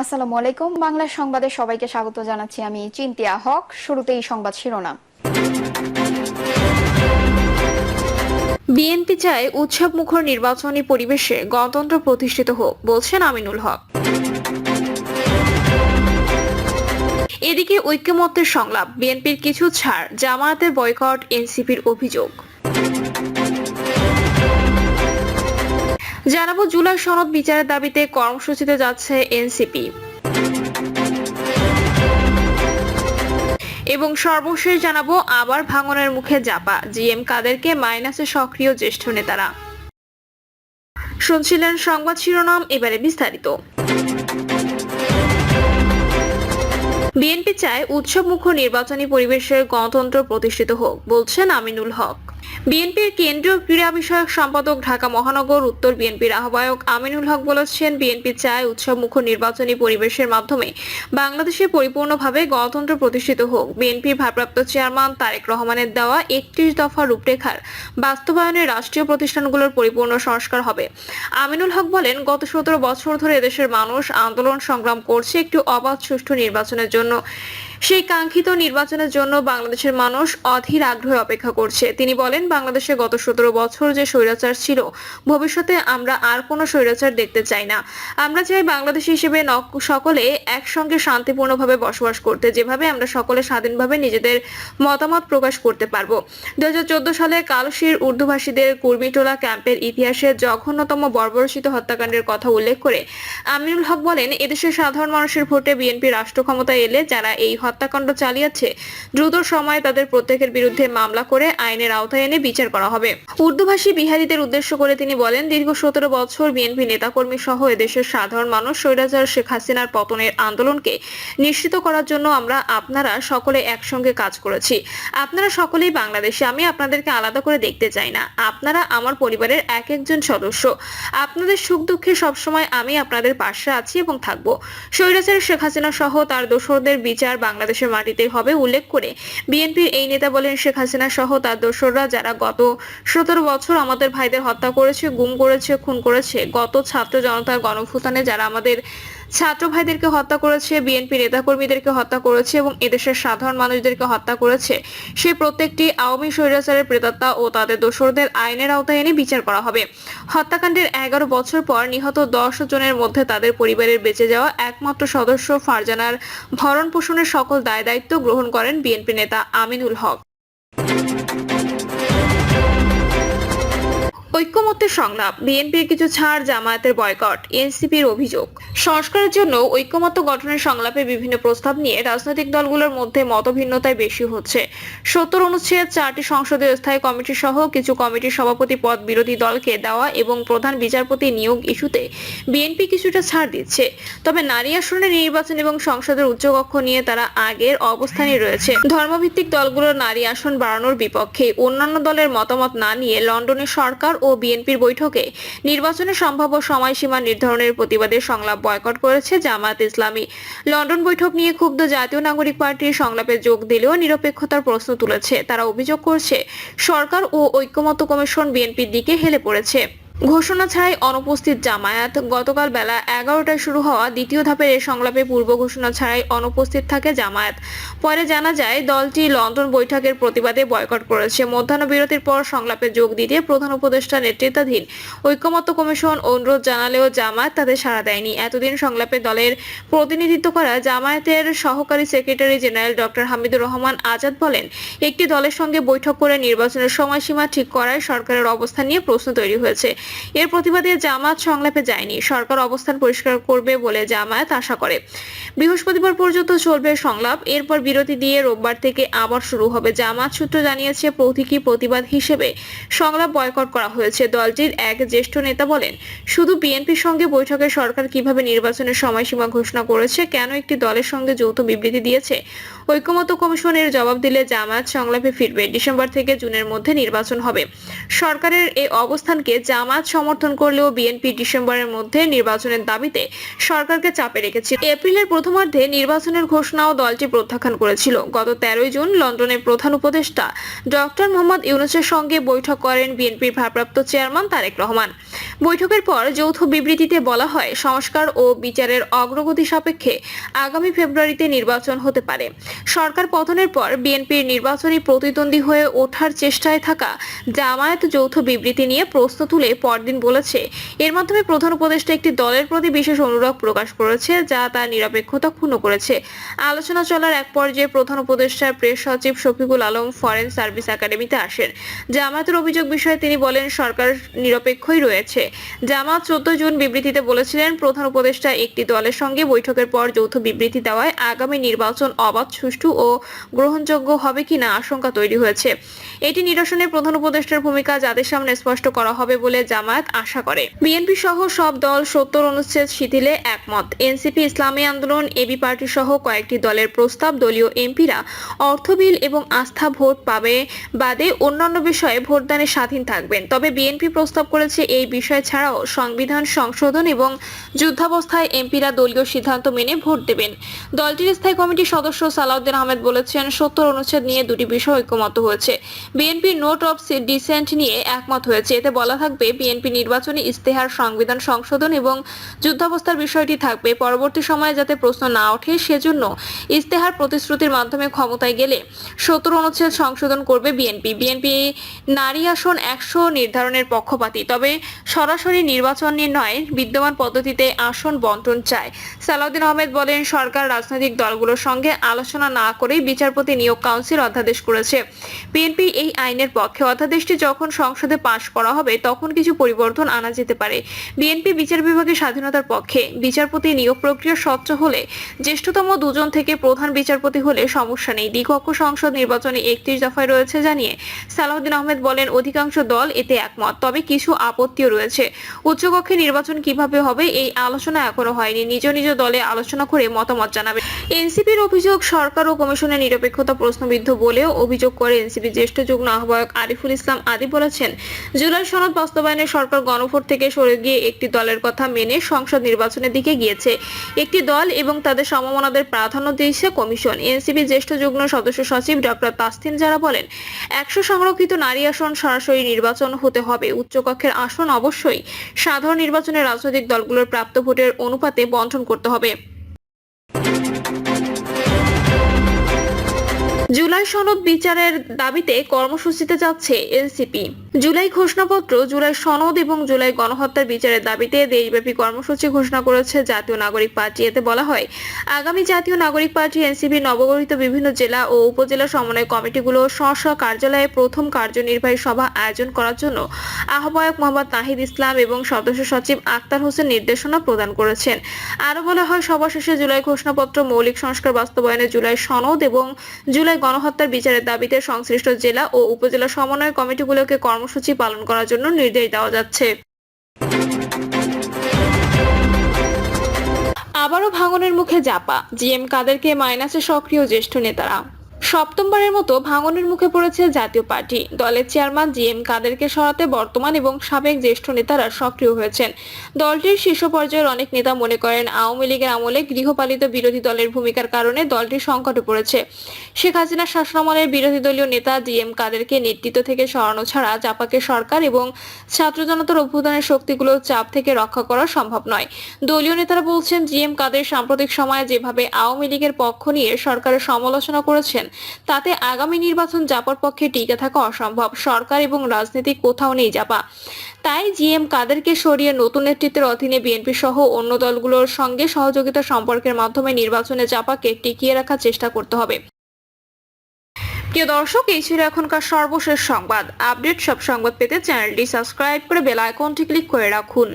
আসসালামু আলাইকুম। বাংলা সংবাদে সবাইকে স্বাগত জানাচ্ছি। আমি চিন্তিয়া হক। শুরুতেই সংবাদ শিরোনাম। বিএনপি চায় উৎসবমুখর নির্বাচনী পরিবেশে গণতন্ত্র প্রতিষ্ঠিত হোক, বলছেন আমিনুল হক। এদিকে ঐক্যমত্যের সংলাপ, বিএনপির কিছু ছাড়, জামায়াতের বয়কট, এনসিপির অভিযোগ। জানাবো জুলাই সনদ বিচারের দাবিতে কর্মসূচিতে যাচ্ছে এনসিপি। এবং সর্বশেষ জানাবো আবার ভাঙনের মুখে জাপা, জিএম কাদেরকে মাইনাসে সক্রিয় জ্যেষ্ঠ নেতারা। শুনছিলেন সংবাদ শিরোনাম, এবারে বিস্তারিত। বিএনপি চায় উৎসবমুখর নির্বাচনী পরিবেশে গণতন্ত্র প্রতিষ্ঠিত হোক, বলছেন আমিনুল হক। বিএনপির কেন্দ্রীয় ক্রীড়া বিষয়ক সম্পাদক, ঢাকা মহানগর উত্তর বিএনপির আহ্বায়ক আমিনুল হক বলেছেন, বিএনপি চায় উৎসবমুখর নির্বাচনী পরিবেশের মাধ্যমে বাংলাদেশে পরিপূর্ণভাবে গণতন্ত্র প্রতিষ্ঠিত হোক। বিএনপির ভারপ্রাপ্ত চেয়ারম্যান তারেক রহমানের দেওয়া 31 দফা রূপরেখার বাস্তবায়নে রাষ্ট্রীয় প্রতিষ্ঠানগুলোর পরিপূর্ণ সংস্কার হবে। আমিনুল হক বলেন, গত 17 বছর ধরে এদেশের মানুষ আন্দোলন সংগ্রাম করছে একটি অবাধ সুষ্ঠু নির্বাচনের জন্য। সেই কাঙ্ক্ষিত নির্বাচনের জন্য বাংলাদেশের মানুষ অধীর আগ্রহে অপেক্ষা করছে। তিনি বলেন, বাংলাদেশে গত 17 বছর যে স্বৈরাচার ছিল, ভবিষ্যতে আমরা আর কোনো স্বৈরাচার দেখতে চাই না। আমরা চাই বাংলাদেশ হিসেবে সকলে একসঙ্গে শান্তিপূর্ণভাবে বসবাস করতে, যেভাবে আমরা সকলে স্বাধীনভাবে নিজেদের মতামত প্রকাশ করতে পারবো। 2014 সালে কালশির উর্দুভাষীদের কুর্মিটোলা ক্যাম্পের ইতিহাসে জঘন্যতম বর্বরচিত হত্যাকাণ্ডের কথা উল্লেখ করে আমিনুল হক বলেন, এদেশের সাধারণ মানুষের ভোটে বিএনপি রাষ্ট্র ক্ষমতায় এলে যারা এই হত্যাকাণ্ড চালিয়েছে, দ্রুত সময়ে তাদের প্রত্যেকের বিরুদ্ধে মামলা করে আইনের আওতায় এনে বিচার করা হবে। উর্দুভাষী বিহারীদের উদ্দেশ্য করে তিনি বলেন, দীর্ঘ 17 বছর বিএনপি নেতাকর্মী সহ এদেশের সাধারণ মানুষ স্বৈরাচার শেখ হাসিনার পতনের আন্দোলনকে নিশ্চিত করার জন্য আপনারা সকলে একসঙ্গে কাজ করেছি। আপনারা সকলেই বাংলাদেশে, আমি আপনাদেরকে আলাদা করে দেখতে চাই না। আপনারা আমার পরিবারের এক একজন সদস্য। আপনাদের সুখ দুঃখে সবসময় আমি আপনাদের পাশে আছি এবং থাকবো। স্বৈরাচার শেখ হাসিনা সহ তার দোসরদের বিচার বাংলাদেশের মাটিতে হবে উল্লেখ করে বিএনপির এই নেতা বলেন, শেখ হাসিনা সহ তার দোসররা যারা গত 17 বছর আমাদের ভাইদের হত্যা করেছে, গুম করেছে, খুন করেছে, গত ছাত্র জনতার গণঅভ্যুত্থানে যারা আমাদের ছাত্র ভাইদেরকে হত্যা করেছে, বিএনপি নেতাকর্মীদেরকে হত্যা করেছে এবং এদেশের সাধারণ মানুষদেরকে হত্যা করেছে, সেই প্রত্যেকটি আওয়ামী স্বৈরাচারের প্রেতাত্মা ও তাদের দোসরদের আইনের আওতায় এনে বিচার করা হবে। হত্যাকাণ্ডের 11 বছর পর নিহত 10 জনের মধ্যে তাদের পরিবারের বেঁচে যাওয়া একমাত্র সদস্য ফারজানার ভরণ পোষণের সকল দায় দায়িত্ব গ্রহণ করেন বিএনপি নেতা আমিনুল হক। ঐক্যমত্যের সংলাপ, বিএনপির কিছু ছাড়, জামায়াতের বয়কট, এনসিপির অভিযোগ। সংস্কারের জন্য ঐক্যমত্য গঠনের সংলাপে বিভিন্ন প্রস্তাব নিয়ে রাজনৈতিক দলগুলোর মধ্যে মতভিন্নতায় বেশি হচ্ছে। 70 অনুচ্ছেদ, 4টি সংসদীয় স্থায়ী কমিটি সহ কিছু কমিটির সভাপতি পদ বিরোধী দলকে দেওয়া এবং প্রধান বিচারপতি নিয়োগ ইস্যুতে বিএনপি কিছুটা ছাড় দিচ্ছে। তবে নারী আসনের নির্বাচন এবং সংসদের উচ্চকক্ষ নিয়ে তারা আগের অবস্থানে রয়েছে। ধর্মভিত্তিক দলগুলোর নারী আসন বাড়ানোর বিপক্ষে অন্যান্য দলের মতামত না নিয়ে লন্ডনে সরকার ও বিএনপির বৈঠকে নির্বাচনের সম্ভাব্য সময়সীমা নির্ধারণের প্রতিবাদে সংলাপ বয়কট করেছে জামায়াত ইসলামী। লন্ডন বৈঠক নিয়ে ক্ষুব্ধ জাতীয় নাগরিক পার্টির সংলাপে যোগ দিলেও নিরপেক্ষতার প্রশ্ন তুলেছে। তারা অভিযোগ করছে, সরকার ও ঐক্যমত্য কমিশন বিএনপির দিকে হেলে পড়েছে। ঘোষণা ছাড়াই অনুপস্থিত জামায়াত। গতকাল বেলা 11টায় শুরু হওয়া দ্বিতীয় ধাপের এই সংলাপে পূর্ব ঘোষণা ছাড়াই অনুপস্থিত থাকে জামায়াত। পরে জানা যায় দলটি লন্ডন বৈঠকের প্রতিবাদে বয়কট করেছে। মধ্যাহ্ন বিরতির পর সংলাপে যোগ দিতে প্রধান উপদেষ্টা নেতৃত্বাধীন ঐক্যমত্য কমিশন অনুরোধ জানালেও জামায়াত তাদের সাড়া দেয়নি। এতদিন সংলাপে দলের প্রতিনিধিত্ব করা জামায়াতের সহকারী secretary general doctor Hamidur Rahman Azad বলেন, একটি দলের সঙ্গে বৈঠক করে নির্বাচনের সময়সীমা ঠিক করায় সরকারের অবস্থান নিয়ে প্রশ্ন তৈরি হয়েছে। এর প্রতিবাদে জামায়াত সংলাপে যায়নি। সরকার অবস্থান পরিষ্কার করবে বলে জামায়াত আশা করে। বৃহস্পতিবার পর্যন্ত চলবে সংলাপ, এরপর বিরতি দিয়ে রোববার থেকে আবার শুরু হবে। জামায়াত সূত্র জানিয়েছে, প্রতীকী প্রতিবাদ হিসেবে সংলাপ বয়কট করা হয়েছে। দলটির এক জ্যেষ্ঠ নেতা বলেন, শুধু বিএনপির সঙ্গে বৈঠকে সরকার কিভাবে নির্বাচনের সময়সীমা ঘোষণা করেছে, কেন একটি দলের সঙ্গে যৌথ বিবৃতি দিয়েছে, ঐক্যমত্য কমিশনের জবাব দিলে জামায়াত সংলাপে ফিরবে। ডিসেম্বর থেকে জুনের মধ্যে নির্বাচন হবে। সরকারের এই অবস্থানকে জামায়াত জামায়াত সমর্থন করলেও বিএনপি ডিসেম্বরের মধ্যে নির্বাচনের দাবিতে সরকারকে চাপে রেখেছিল। এপ্রিলের প্রথমার্ধে নির্বাচনের ঘোষণাও দলটি প্রত্যাখ্যান করেছিল। গত 13 জুন লন্ডনের প্রধান উপদেষ্টা ডক্টর মোহাম্মদ ইউনূসের সঙ্গে বৈঠক করেন বিএনপির ভারপ্রাপ্ত চেয়ারম্যান তারেক রহমান। বৈঠকের পর যৌথ বিবৃতিতে বলা হয়, সংস্কার ও বিচারের অগ্রগতি সাপেক্ষে আগামী ফেব্রুয়ারিতে নির্বাচন হতে পারে। সরকার পতনের পর বিএনপির নির্বাচনী প্রতিদ্বন্দ্বী হয়ে ওঠার চেষ্টায় থাকা জামায়াত যৌথ বিবৃতি নিয়ে প্রশ্ন তুলে পরদিন বলেছে, এর মাধ্যমে প্রধান উপদেষ্টা একটি দলের প্রতি বিশেষ অনুরাগ প্রকাশ করেছে যা তার নিরপেক্ষতা ক্ষুণ্ণ করেছে। আলোচনা চলার এক পর্যায়ে প্রধান উপদেষ্টার প্রেস সচিব শফিকুল আলম ফরেন সার্ভিস একাডেমিতে আসেন। জামায়াতের অভিযোগ বিষয়ে তিনি বলেন, সরকার নিরপেক্ষই রয়েছে। জামায়াত 14 জুন বিবৃতিতে বলেছিলেন, প্রধান উপদেষ্টা একটি দলের সঙ্গে বৈঠকের পর যৌথ বিবৃতি দেওয়ায় আগামী নির্বাচন অবাধ, সুষ্ঠু ও গ্রহণযোগ্য হবে কিনা আশঙ্কা তৈরি হয়েছে। এটি নিরসনে প্রধান উপদেষ্টার ভূমিকা জাতির সামনে স্পষ্ট করা হবে বলে জামায়াত আশা করে। বিএনপি সহ সব দল 70 অনুচ্ছেদ শিথিলে একমত। এনসিপি, ইসলামী আন্দোলন, এবি পার্টি সহ কয়েকটি দলের প্রস্তাব, দলীয় এমপিরা অর্থ বিল এবং আস্থা ভোট পাবে বাদে অন্যান্য বিষয়ে ভোটদানে স্বাধীন থাকবেন। তবে বিএনপি প্রস্তাব করেছে এই বিষয় ছাড়াও সংবিধান সংশোধন এবং যুদ্ধাবস্থায় এমপিরা দলীয় সিদ্ধান্ত মেনে ভোট দেবেন। দলটির স্থায়ী কমিটির সদস্য সালাউদ্দিন আহমেদ বলেছেন, 70 অনুচ্ছেদ নিয়ে দুটি বিষয় ঐক্যমত হয়েছে। বিএনপি নোট অফ ডিসেন্ট নিয়ে একমত হয়েছে। এতে বলা থাকবে, বিএনপি নির্বাচনী ইস্তেহার সংবিধান সংশোধন এবং যুদ্ধাবস্থার বিষয়টি থাকবে। পরবর্তী সময়ে যাতে প্রশ্ন না ওঠে সেজন্য ইস্তেহার প্রতিশ্রুতির মাধ্যমে ক্ষমতায় গেলে 70 অনুচ্ছেদ সংশোধন করবে বিএনপি। বিএনপি নারী আসন 100 নির্ধারণের পক্ষপাতী, তবে সরাসরি নির্বাচন নয়, বিদ্যমান পদ্ধতিতে আসন বন্টন চায়। সালাউদ্দিন আহমেদ বলেন, সরকার রাজনৈতিক দলগুলোর সঙ্গে আলোচনা না করেই বিচারপতি নিয়োগ কাউন্সিল অধ্যাদেশ করেছে। বিএনপি এই আইনের পক্ষে। অধ্যাদেশটি যখন সংসদে পাশ করা হবে তখন কিছু পরিবর্তন আনা যেতে পারে। বিএনপি বিচার বিভাগের স্বাধীনতার পক্ষে। বিচারপতি নিয়োগ প্রক্রিয়া স্বচ্ছ হলে, জ্যেষ্ঠতম 2 জন থেকে প্রধান বিচারপতি হলে সমস্যা নেই। দ্বিকক্ষ সংসদ নির্বাচনে 31 দফায় রয়েছে জানিয়ে সালাউদ্দিন আহমেদ বলেন, অধিকাংশ দল এতে একমত, তবে কিছু আপত্তিও রয়েছে। উচ্চকক্ষে নির্বাচন কিভাবে হবে এই আলোচনা এখনো হয়নি। নিজ নিজ দলে আলোচনা করে মতামত জানাবে। এনসিপির অভিযোগ, সরকার ও কমিশনের নিরপেক্ষতা প্রশ্নবিদ্ধ বলেও অভিযোগ করে এনসিপি জ্যেষ্ঠ যুগ্ম আহ্বায়ক আরিফুল ইসলাম আদি বলেছেন, জুলাই সনদ বাস্তবায়নে সরকার গণভোট থেকে সরে গিয়ে একটি দলের কথা মেনে সংসদ নির্বাচনের দিকে গিয়েছে। একটি দল এবং তাদের সমমনাদের প্রাধান্য দিয়েছে কমিশন। এনসিপি জ্যেষ্ঠ যুগ্ম সদস্য সচিব ডক্টর তাসনিম জারা বলেন, 100 সংরক্ষিত নারী আসন সরাসরি নির্বাচন হতে হবে। উচ্চকক্ষের আসন অবশ্যই সাধারণ নির্বাচনে রাজনৈতিক দলগুলোর প্রাপ্ত ভোটের অনুপাতে বণ্টন করতে হবে। জুলাই সনদ বিচারের দাবিতে কর্মসূচিতে যাচ্ছে এনসিপি। জুলাই ঘোষণাপত্র, জুলাই সনদ এবং জুলাই গণহত্যার বিচারের দাবিতে দেশব্যাপী কর্মসূচি ঘোষণা করেছে জাতীয় নাগরিক পার্টি। এতে বলা হয়, আগামী জাতীয় নাগরিক পার্টি এনসিপি নবগঠিত বিভিন্ন জেলা ও উপজেলা সমন্বয় কমিটিগুলো স্ব কার্যালয়ে প্রথম কার্যনির্বাহী সভা আয়োজন করার জন্য আহ্বায়ক মোহাম্মদ নাহিদ ইসলাম এবং সদস্য সচিব আক্তার হোসেন নির্দেশনা প্রদান করেছেন। আরো বলা হয়, সভা শেষে জুলাই ঘোষণাপত্র, মৌলিক সংস্কার বাস্তবায়নে জুলাই সনদ এবং জুলাই গণহত্যার বিচারের দাবিতে সংশ্লিষ্ট জেলা ও উপজেলা সমন্বয় কমিটিগুলোকে কর্মসূচি পালন করার জন্য নির্দেশ দেওয়া যাচ্ছে। আবারও ভাঙনের মুখে জাপা, জিএম কাদেরকে মাইনাসে সক্রিয় জ্যেষ্ঠ নেতারা। সপ্তমবারের মতো ভাঙনের মুখে পড়েছে জাতীয় পার্টি। দলের চেয়ারম্যান জিএম কাদেরকে সরাতে বর্তমান এবং সাবেক জ্যেষ্ঠ নেতারা সক্রিয় হয়েছেন। দলটির শীর্ষ পর্যায়ের অনেক নেতা মনে করেন, আওয়ামী লীগের আমলে গৃহপালিত বিরোধী দলের ভূমিকার কারণে দলটি সংকটে পড়েছে। শেখ হাসিনার শাসনামলের বিরোধী দলীয় নেতা জিএম কাদেরকে নেতৃত্ব থেকে সরানো ছাড়া জাপাকে সরকার এবং ছাত্র জনতার অভ্যুত্থানের শক্তিগুলোর চাপ থেকে রক্ষা করা সম্ভব নয়। দলীয় নেতারা বলছেন, জিএম কাদের সাম্প্রতিক সময়ে যেভাবে আওয়ামী লীগের পক্ষ নিয়ে সরকারের সমালোচনা করেছেন তাতে আগামী নির্বাচন জাপার পক্ষে টিকে থাকা অসম্ভব। সরকার এবং রাজনীতি কোথাও নেই জাপা। তাই জিএম কাদেরকে সরিয়ে নতুন নেতৃত্বের অধীনে বিএনপি সহ অন্য দলগুলোর সঙ্গে সহযোগিতা সম্পর্কের মাধ্যমে নির্বাচনে জাপাকে টিকিয়ে রাখার চেষ্টা করতে হবে। প্রিয় দর্শক, এই ছিল এখনকার সর্বশেষ সংবাদ। আপডেট সব সংবাদ পেতে চ্যানেলটি সাবস্ক্রাইব করে বেল আইকনটি ক্লিক করে রাখুন।